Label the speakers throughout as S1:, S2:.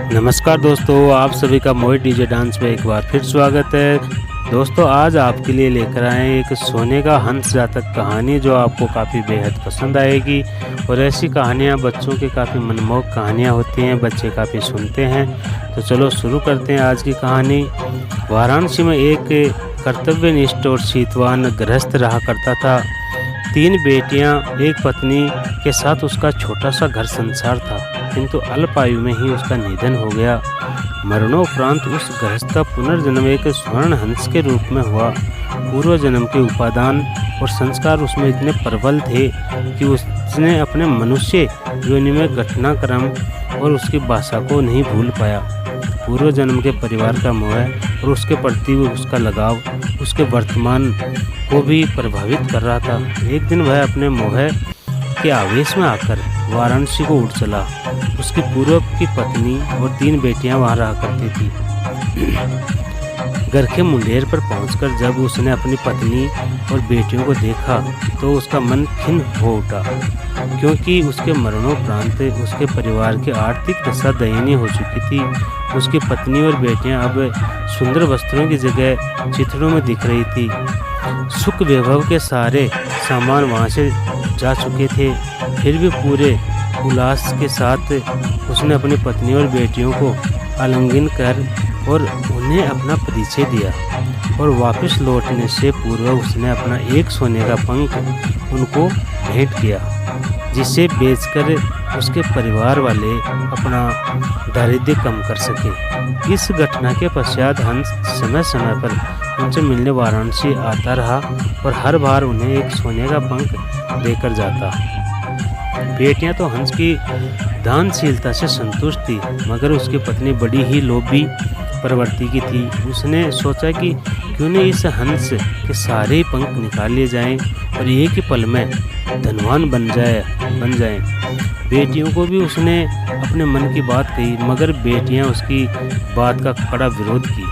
S1: नमस्कार दोस्तों, आप सभी का मोहित डीजे डांस में एक बार फिर स्वागत है। दोस्तों, आज आपके लिए लेकर आए हैं एक सोने का हंस जातक कहानी जो आपको काफ़ी बेहद पसंद आएगी। और ऐसी कहानियाँ बच्चों की काफ़ी मनमोहक कहानियाँ होती हैं, बच्चे काफ़ी सुनते हैं। तो चलो शुरू करते हैं आज की कहानी। वाराणसी में एक कर्तव्यनिष्ठ और शीतवान गृहस्थ रहा करता था। 3 बेटियां, एक पत्नी के साथ उसका छोटा सा घर संसार था, किंतु अल्प आयु में ही उसका निधन हो गया। मरणोपरांत उस गृहस्थ का पुनर्जन्म एक स्वर्ण हंस के रूप में हुआ। पूर्व जन्म के उपादान और संस्कार उसमें इतने प्रबल थे कि उसने अपने मनुष्य योनि में घटनाक्रम और उसकी भाषा को नहीं भूल पाया। पूर्व जन्म के परिवार का मोह और उसके प्रति उसका लगाव उसके वर्तमान को भी प्रभावित कर रहा था। एक दिन वह अपने मोह के आवेश में आकर वाराणसी को उड़ चला। उसकी पूर्व की पत्नी और 3 बेटियां वहां रहा करती थी। घर के मुंडेर पर पहुंचकर जब उसने अपनी पत्नी और बेटियों को देखा तो उसका मन खिन्न हो उठा, क्योंकि उसके मरणोपरांत उसके परिवार की आर्थिक दशा दयनीय हो चुकी थी। उसकी पत्नी और बेटियां अब सुंदर वस्त्रों की जगह चिथड़ों में दिख रही थी। सुख वैभव के सारे सामान वहां से जा चुके थे, फिर भी पूरे उल्लास के साथ उसने अपनी पत्नी और बेटियों को आलिंगन कर और उन्हें अपना परिचय दिया। और वापस लौटने से पूर्व उसने अपना एक सोने का पंख उनको भेंट किया, जिसे बेचकर उसके परिवार वाले अपना दारिद्र्य कम कर सके। इस घटना के पश्चात हंस समय समय पर उनसे मिलने वाराणसी आता रहा और हर बार उन्हें एक सोने का पंख देकर जाता। बेटियां तो हंस की दानशीलता से संतुष्ट थी, मगर उसकी पत्नी बड़ी ही लोभी प्रवृत्ति की थी। उसने सोचा कि क्यों न इस हंस के सारे पंख निकाल लिए जाएं और एक ही पल में धनवान बन जाएं। बेटियों को भी उसने अपने मन की बात कही, मगर बेटियां उसकी बात का कड़ा विरोध की।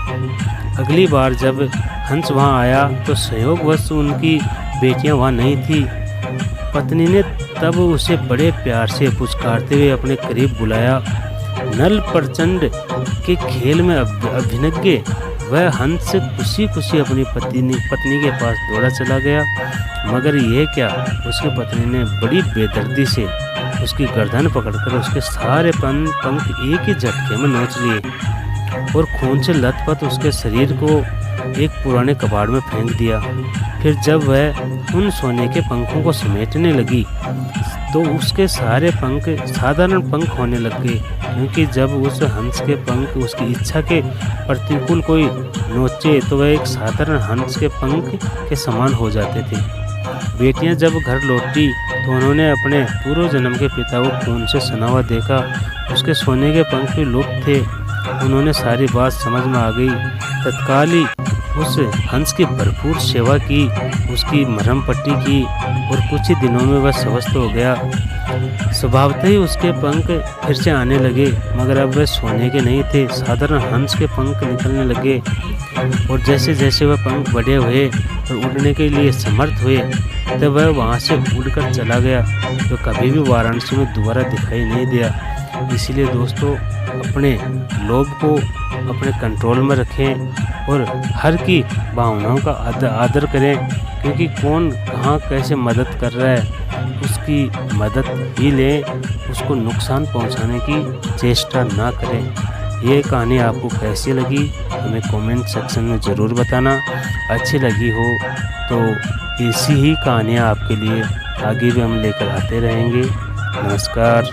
S1: अगली बार जब हंस वहां आया तो संयोगवश उनकी बेटियां वहां नहीं थी। पत्नी ने तब उसे बड़े प्यार से पुचकारते हुए अपने करीब बुलाया। नल प्रचंड के खेल में अभिनज्ञ वह हंस खुशी खुशी अपनी पत्नी के पास दौड़ा चला गया, मगर यह क्या, उसकी पत्नी ने बड़ी बेदर्दी से उसकी गर्दन पकड़कर उसके सारे पंख एक ही झटके में नोच लिए और खून से लथपथ उसके शरीर को एक पुराने कबाड़ में फेंक दिया। फिर जब वह उन सोने के पंखों को समेटने लगी तो उसके सारे पंख साधारण पंख होने लग गए, क्योंकि जब उस हंस के पंख उसकी इच्छा के प्रतिकूल कोई नोचे तो वह एक साधारण हंस के पंख के समान हो जाते थे। बेटियां जब घर लौटी तो उन्होंने अपने पूर्व जन्म के पिता को खून से सना हुआ देखा। उसके सोने के पंख भी लुप्त थे। उन्होंने सारी बात समझ में आ गई। तत्काल ही उस हंस की भरपूर सेवा की, उसकी मरहम पट्टी की और कुछ ही दिनों में वह स्वस्थ हो गया। स्वभावतः ही उसके पंख फिर से आने लगे, मगर अब वह सोने के नहीं थे, साधारण हंस के पंख निकलने लगे। और जैसे जैसे वह पंख बड़े हुए और उड़ने के लिए समर्थ हुए तब वह वहाँ से उड़कर चला गया, तो कभी भी वाराणसी में दोबारा दिखाई नहीं दिया। इसलिए दोस्तों, अपने लोभ को अपने कंट्रोल में रखें और हर की भावनाओं का आदर करें, क्योंकि कौन कहाँ कैसे मदद कर रहा है उसकी मदद ही लें, उसको नुकसान पहुंचाने की चेष्टा ना करें। ये कहानी आपको कैसी लगी हमें कमेंट सेक्शन में ज़रूर बताना। अच्छी लगी हो तो ऐसी ही कहानियाँ आपके लिए आगे भी हम लेकर आते रहेंगे। नमस्कार।